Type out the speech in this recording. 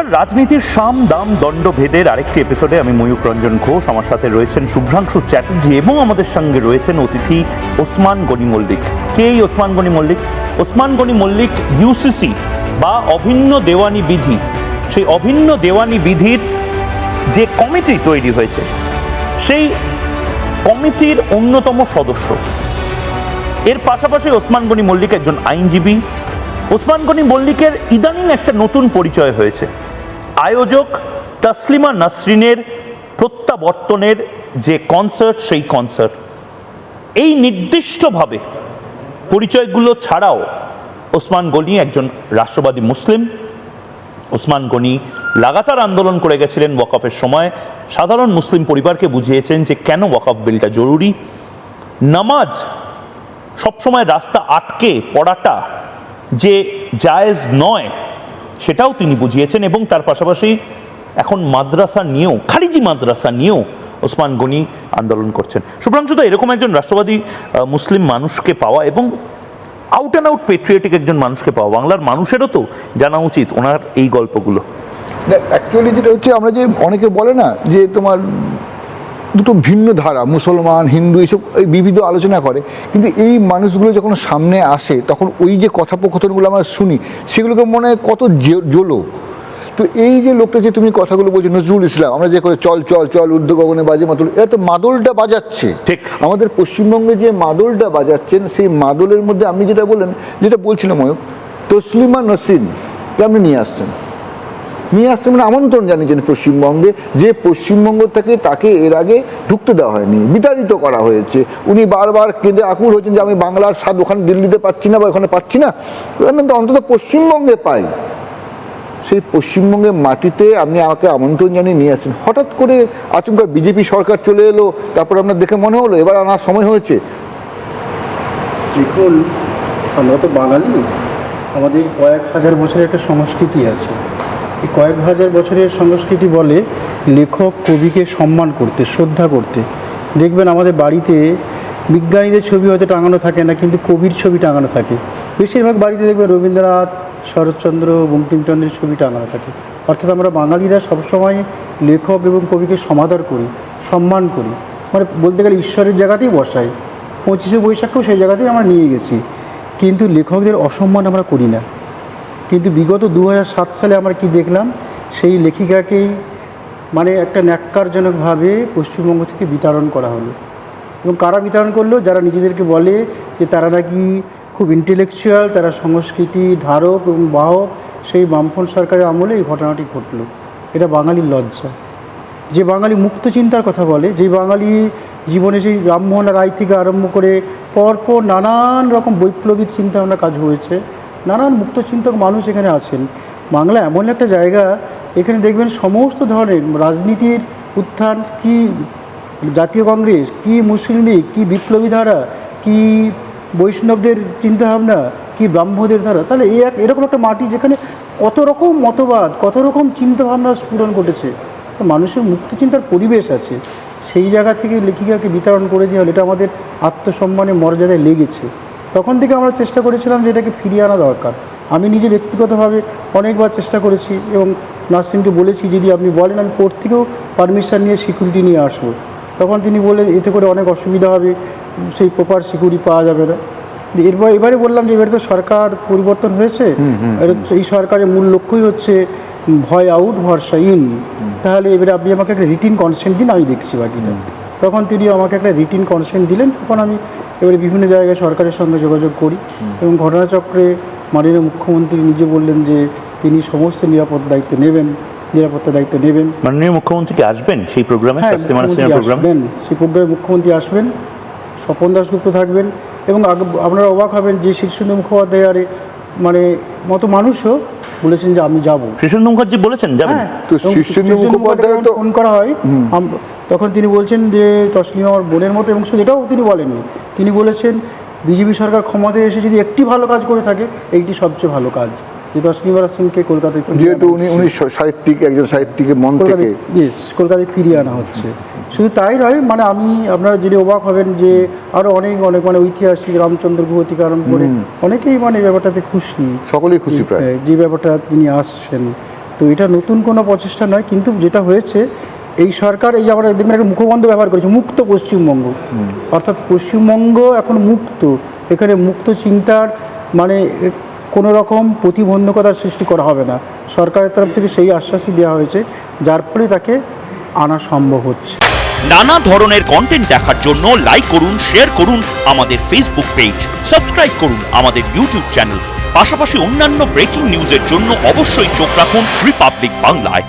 নমস্কার, রাজনীতির সাম দাম দণ্ড ভেদের আরেকটি এপিসোডে আমি ময়ূক রঞ্জন ঘোষ, আমার সাথে রয়েছেন শুভ্রাংশু চ্যাটার্জি এবং আমাদের সঙ্গে রয়েছেন অতিথি ওসমান গনি মল্লিক। কে এই ওসমান গনি মল্লিক? ওসমান গনি মল্লিক ইউসিসি বা অভিন্ন দেওয়ানি বিধি, সেই অভিন্ন দেওয়ানি বিধির যে কমিটি তৈরি হয়েছে সেই কমিটির অন্যতম সদস্য। এর পাশাপাশি ওসমান গনি মল্লিক একজন আইনজীবী। ওসমান গনি মল্লিকের ইদানিং একটা নতুন পরিচয় হয়েছে, আয়োজক তসলিমা নাসরিনের প্রত্যাবর্তনের যে কনসার্ট, সেই কনসার্ট। এই নির্দিষ্টভাবে পরিচয়গুলো ছাড়াও ওসমান গনি একজন রাষ্ট্রবাদী মুসলিম। ওসমান গনি লাগাতার আন্দোলন করে গেছিলেন ওয়াকফের সময়, সাধারণ মুসলিম পরিবারকে বুঝিয়েছেন যে কেন ওয়াকফ বিলটা জরুরি। নামাজ সবসময় রাস্তা আটকে পড়াটা যে জায়েজ নয় সেটাও তিনি বুঝিয়েছেন, এবং তার পাশাপাশি এখন মাদ্রাসা নিয়েও, খারিজি মাদ্রাসা নিয়েও ওসমান গনি আন্দোলন করছেন। শুভ্রাংশু, তো এরকম একজন রাষ্ট্রবাদী মুসলিম মানুষকে পাওয়া এবং আউট অ্যান্ড আউট পেট্রিয়টিক একজন মানুষকে পাওয়া, বাংলার মানুষেরও তো জানা উচিত ওনার এই গল্পগুলো। অ্যাকচুয়ালি যেটা হচ্ছে, আমরা যে অনেকে বলে না যে তোমার দুটো ভিন্ন ধারা, মুসলমান হিন্দু এইসব বিবিধ আলোচনা করে, কিন্তু এই মানুষগুলো যখন সামনে আসে তখন ওই যে কথোপকথনগুলো আমরা শুনি সেগুলোকে মনে হয় কত জোলো। তো এই যে লোকটা যে তুমি কথাগুলো বলছো, নজরুল ইসলাম, আমরা যে করে চল চল চল ঊর্ধ্ব গগনে বাজে মাদল, এরা তো মাদলটা বাজাচ্ছে। ঠিক আমাদের পশ্চিমবঙ্গে যে মাদলটা বাজাচ্ছেন, সেই মাদলের মধ্যে আপনি যেটা বললেন, যেটা বলছিলাম ময়ূক, তসলিমা নাসরিনকে আপনি নিয়ে আসছেন মানে আমন্ত্রণ জানিয়েছেন পশ্চিমবঙ্গে, যে পশ্চিমবঙ্গ থেকে তাকে এর আগে ঢুকতে দেওয়া হয়নি, বিতাড়িত করা হয়েছে। উনি বারবার কেঁদে আকুল হয়েছেন যে আমি বাংলার স্বাদ ওখানে দিল্লিতে পাচ্ছি না বা ওখানে পাচ্ছি না, অন্তত পশ্চিমবঙ্গে পাই। সেই পশ্চিমবঙ্গের মাটিতে আপনি আমাকে আমন্ত্রণ জানিয়ে নিয়ে আসেন, হঠাৎ করে আচমকা বিজেপি সরকার চলে এলো, তারপর আপনার দেখে মনে হলো এবার আনার সময় হয়েছে। দেখুন, আমরা তো বাঙালি, আমাদের কয়েক হাজার বছরের একটা সংস্কৃতি আছে। এই কয়েক হাজার বছরের সংস্কৃতি বলে লেখক কবিকে সম্মান করতে, শ্রদ্ধা করতে। দেখবেন আমাদের বাড়িতে বিজ্ঞানীদের ছবি হয়তো টাঙানো থাকে না, কিন্তু কবির ছবি টাঙানো থাকে। বেশিরভাগ বাড়িতে দেখবেন রবীন্দ্রনাথ, শরৎচন্দ্র, বঙ্কিমচন্দ্রের ছবি টাঙানো থাকে। অর্থাৎ আমরা বাঙালিরা সবসময় লেখক এবং কবিকে সমাদর করি, সম্মান করি, মানে বলতে গেলে ঈশ্বরের জায়গাতেই বসাই। 25শে বৈশাখকেও সেই জায়গাতেই আমরা নিয়ে গেছি, কিন্তু লেখকদের অসম্মান আমরা করি না। কিন্তু বিগত 2007 সালে আমরা কি দেখলাম, সেই লেখিকাকেই মানে একটা ন্যাক্কারজনকভাবে পশ্চিমবঙ্গ থেকে বিতরণ করা হলো। এবং কারা বিতরণ করলো? যারা নিজেদেরকে বলে যে তারা নাকি খুব ইন্টেলেকচুয়াল, তারা সংস্কৃতি ধারক এবং বাহক, সেই বামফ্রন্ট সরকারের আমলে এই ঘটনাটি ঘটলো। এটা বাঙালির লজ্জা। যে বাঙালি মুক্ত চিন্তার কথা বলে, যে বাঙালি জীবনে সেই রামমোহন রায় থেকে আরম্ভ করে পরপর নানান রকম বৈপ্লবিক চিন্তাভাবনা কাজ হয়েছে, নানান মুক্তচিন্তক মানুষ এখানে আছেন। বাংলা এমন একটা জায়গা, এখানে দেখবেন সমস্ত ধরনের রাজনীতির উত্থান, কি জাতীয় কংগ্রেস, কি মুসলিম লীগ, কি বিপ্লবী ধারা, কি বৈষ্ণবদের চিন্তাভাবনা, কি ব্রাহ্মদের ধারা। তাহলে এরকম একটা মাটি যেখানে কত রকম মতবাদ, কত রকম চিন্তাভাবনার স্ফুরণ ঘটেছে, মানুষের মুক্তচিন্তার পরিবেশ আছে। সেই জায়গা থেকে লেখিকাকে বিতরণ করে দেওয়া হলে এটা আমাদের আত্মসম্মানের মর্যাদায় লেগেছে। তখন থেকে আমরা চেষ্টা করেছিলাম যে এটাকে ফিরিয়ে আনা দরকার। আমি নিজে ব্যক্তিগতভাবে অনেকবার চেষ্টা করেছি এবং নাসরিনকে বলেছি যদি আপনি বলেন আমি কোর্ট থেকেও পারমিশন নিয়ে সিকিউরিটি নিয়ে আসবো। তখন তিনি বললেন এতে করে অনেক অসুবিধা হবে, সেই প্রপার সিকিউরিটি পাওয়া যাবে না। এবারে বললাম যে এবারে তো সরকার পরিবর্তন হয়েছে, এই সরকারের মূল লক্ষ্যই হচ্ছে ভয় আউট ভরসা ইন। তাহলে এবারে আপনি আমাকে একটা রিটিন কনসেন্ট দিন, আমি দেখছি বাকিটা। তখন তিনি আমাকে একটা রিটিন কনসেন্ট দিলেন। তখন আমি এবারে বিভিন্ন জায়গায় সরকারের সঙ্গে যোগাযোগ করি এবং ঘটনাচক্রে মাননীয় মুখ্যমন্ত্রী নিজে বললেন যে তিনি সমস্ত নিরাপত্তার দায়িত্ব নেবেন। মাননীয় মুখ্যমন্ত্রী কি আসবেন সেই প্রোগ্রামে? হ্যাঁ, সেই প্রোগ্রামে মুখ্যমন্ত্রী আসবেন, স্বপন দাশগুপ্ত থাকবেন এবং আপনারা অবাক হবেন যে শীর্ষেন্দু মুখোপাধ্যায় আরে মানে মতো মানুষও বলেছেন যে আমি যাবো। শীর্ষেন্দু মুখার্জি বলেছেন যাবেন? তো শীর্ষেন্দু মুখোপাধ্যায় তো ফোন করা হয়, তখন তিনি বলছেন যে তসলিমা আমার বোনের মতো, এবং সেটাও তিনি বলেননি। তিনি বলেছেন বিজেপি সরকার ক্ষমতায় এসে যদি একটি ভালো কাজ করে থাকে, এইটি সবচেয়ে ভালো কাজ, যে তসলিমা সিংকে কলকাতায়, যেহেতু উনি সাহিত্যিক, একজন সাহিত্যিকের মন থেকে কলকাতায় ফিরিয়ে আনা হচ্ছে। শুধু তাই নয়, মানে আপনারা জেনে অবাক হবেন যে আরও অনেক মানে ঐতিহাসিক রামচন্দ্র গুহ থেকে আরম্ভ করে অনেকেই মানে ব্যাপারটাতে খুশি, সকলেই খুশি প্রায় যে ব্যাপারটা তিনি আসছেন। তো তো এটা নতুন কোনো প্রচেষ্টা নয়, কিন্তু যেটা হয়েছে এই সরকার, এই যে আমরা দেখবেন একটা মুখবন্ধ ব্যবহার করেছে, মুক্ত পশ্চিমবঙ্গ, অর্থাৎ পশ্চিমবঙ্গ এখন মুক্ত, এখানে মুক্ত চিন্তার মানে কোনো রকম প্রতিবন্ধকতার সৃষ্টি করা হবে না, সরকারের তরফ থেকে সেই আশ্বাসই দেওয়া হয়েছে, যার ফলে তাকে আনা সম্ভব হচ্ছে। নানা ধরনের কন্টেন্ট দেখার জন্য লাইক করুন, শেয়ার করুন আমাদের ফেসবুক পেজ, সাবস্ক্রাইব করুন আমাদের ইউটিউব চ্যানেল। পাশাপাশি অন্যান্য ব্রেকিং নিউজের জন্য অবশ্যই চোখ রাখুন রিপাবলিক বাংলায়।